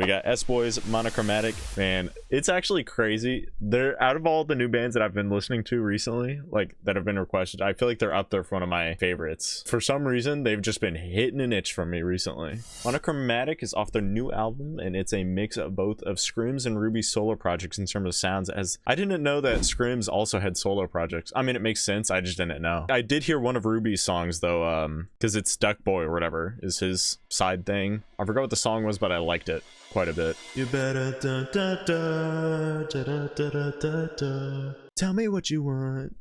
We got S-Boy's Monochromatic. Man, it's actually crazy. They're out of all the new bands that I've been listening to recently, like that have been requested, I feel like they're up there for one of my favorites. For some reason, they've just been hitting an itch from me recently. Monochromatic is off their new album, and it's a mix of both of Scrim's and Ruby's solo projects in terms of sounds, as I didn't know that Scrim's also had solo projects. I mean, it makes sense, I just didn't know. I did hear one of Ruby's songs though, because it's Duck Boy or whatever is his side thing. I forgot what the song was, but I liked it quite a bit. You better tell me what you want.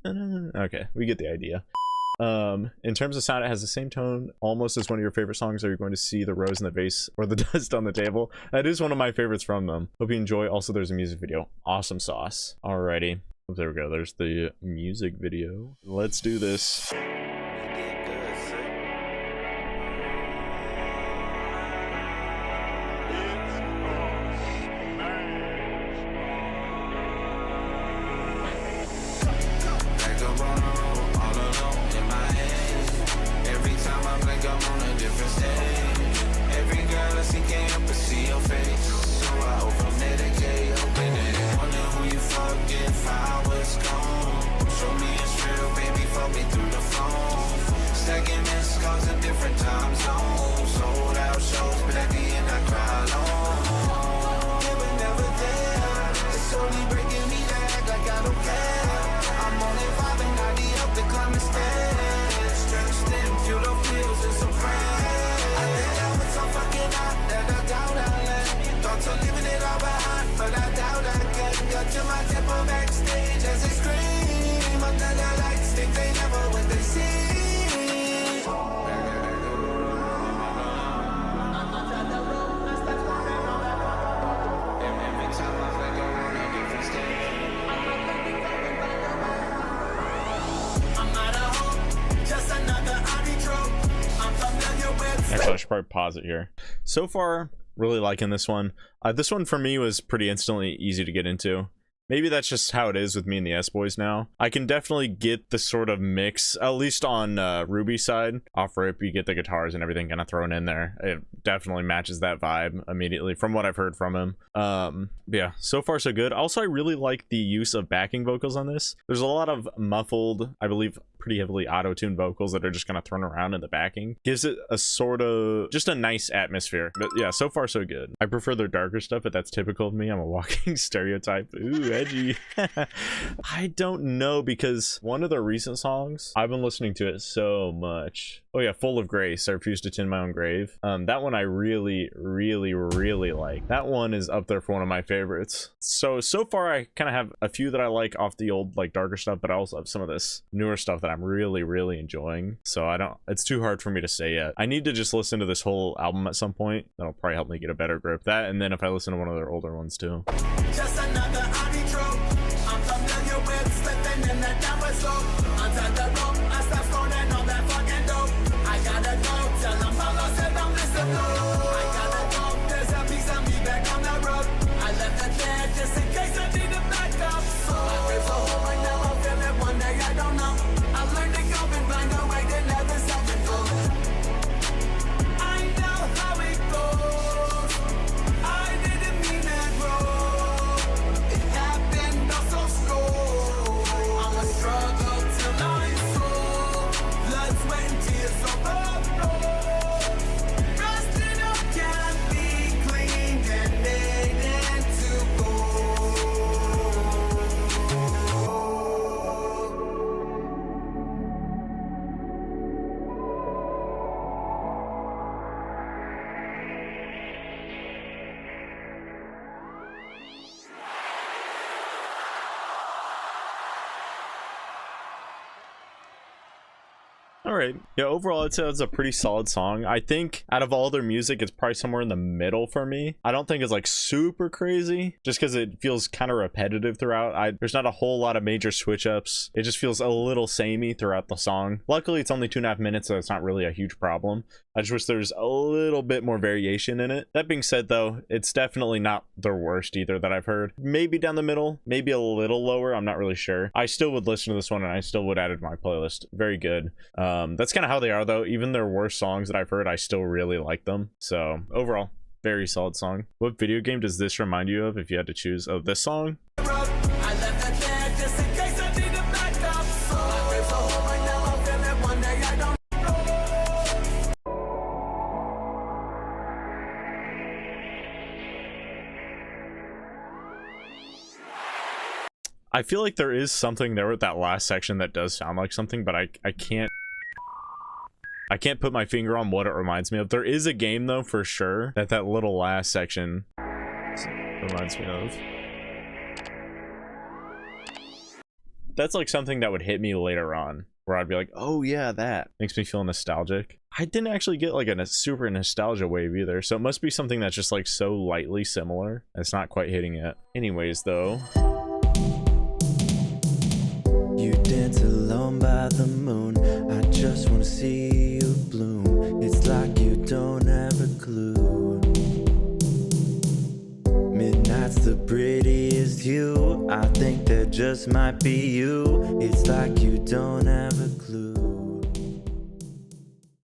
Okay, we get the idea. In terms of sound, it has the same tone almost as one of your favorite songs. Are you going to see the rose in the vase or the dust on the table? That is one of my favorites from them. Hope you enjoy. Also, there's a music video. Awesome sauce. Alrighty. Oh, there we go. There's the music video. Let's do this. Actually, I should probably pause it here. So far, really liking this one. This one for me was pretty instantly easy to get into. Maybe that's just how it is with me and the S-Boys now. I can definitely get the sort of mix, at least on Ruby's side. Off rip, you get the guitars and everything kind of thrown in there. It definitely matches that vibe immediately from what I've heard from him. Yeah, so far so good. Also, I really like the use of backing vocals on this. There's a lot of muffled, I believe, pretty heavily auto-tuned vocals that are just kind of thrown around in the backing. Gives it a sort of, just a nice atmosphere. But yeah, so far so good. I prefer their darker stuff, but that's typical of me. I'm a walking stereotype. Ooh, edgy. I don't know, because one of their recent songs, I've been listening to it so much. Oh yeah, Full of Grace, I Refuse to Tend My Own Grave. That one I really like. That one is up there for one of my favorites. So far I kind of have a few that I like off the old, like, darker stuff, but I also have some of this newer stuff that I'm really enjoying. So it's too hard for me to say yet. I need to just listen to this whole album at some point. That'll probably help me get a better grip. That, and then if I listen to one of their older ones too. Just another I'm familiar with slipping in that downward slope. Under the rope, I stop scrolling on that fucking dope. I gotta go, tell them how lost it, I'm listening. I gotta go, there's a piece of me back on the road. I left it there just in case I need to back up. So I feel so home right now, I feel it one day, I don't know. I learned to go and find a way to never stop and go. I know how it goes. I didn't mean that wrong. It happened all so slow. I'ma struggle till I'm full. Blood, sweat, and tears overflow. Rusted up can't be cleaned and made into gold. All right, yeah, overall I'd say it's a pretty solid song. I think out of all their music, it's probably somewhere in the middle for me. I don't think it's like super crazy, just because it feels kind of repetitive throughout. There's not a whole lot of major switch ups. It just feels a little samey throughout the song. Luckily it's only 2.5 minutes, so it's not really a huge problem. I just wish there's a little bit more variation in it. That being said though, it's definitely not their worst either that I've heard. Maybe down the middle, maybe a little lower, I'm not really sure. I still would listen to this one and I still would add it to my playlist. Very good. That's kind of how they are though. Even their worst songs that I've heard, I still really like them. So overall, Very solid song. What video game does this remind you of if you had to choose? Oh, this song? I left the kid just in case I need a backup. My gripes are home right now, I'm feeling one day I don't. I feel like there is something there with that last section that does sound like something, but I can't put my finger on what it reminds me of. There is a game though for sure that little last section reminds me of. That's like something that would hit me later on, where I'd be like, oh yeah, that makes me feel nostalgic. I didn't actually get like a super nostalgia wave either, so it must be something that's just like so lightly similar. It's not quite hitting it. Anyways though. You dance alone by the moon. I just wanna see you bloom. It's like you don't have a clue. Midnight's the prettiest hue. I think that just might be you. It's like you don't have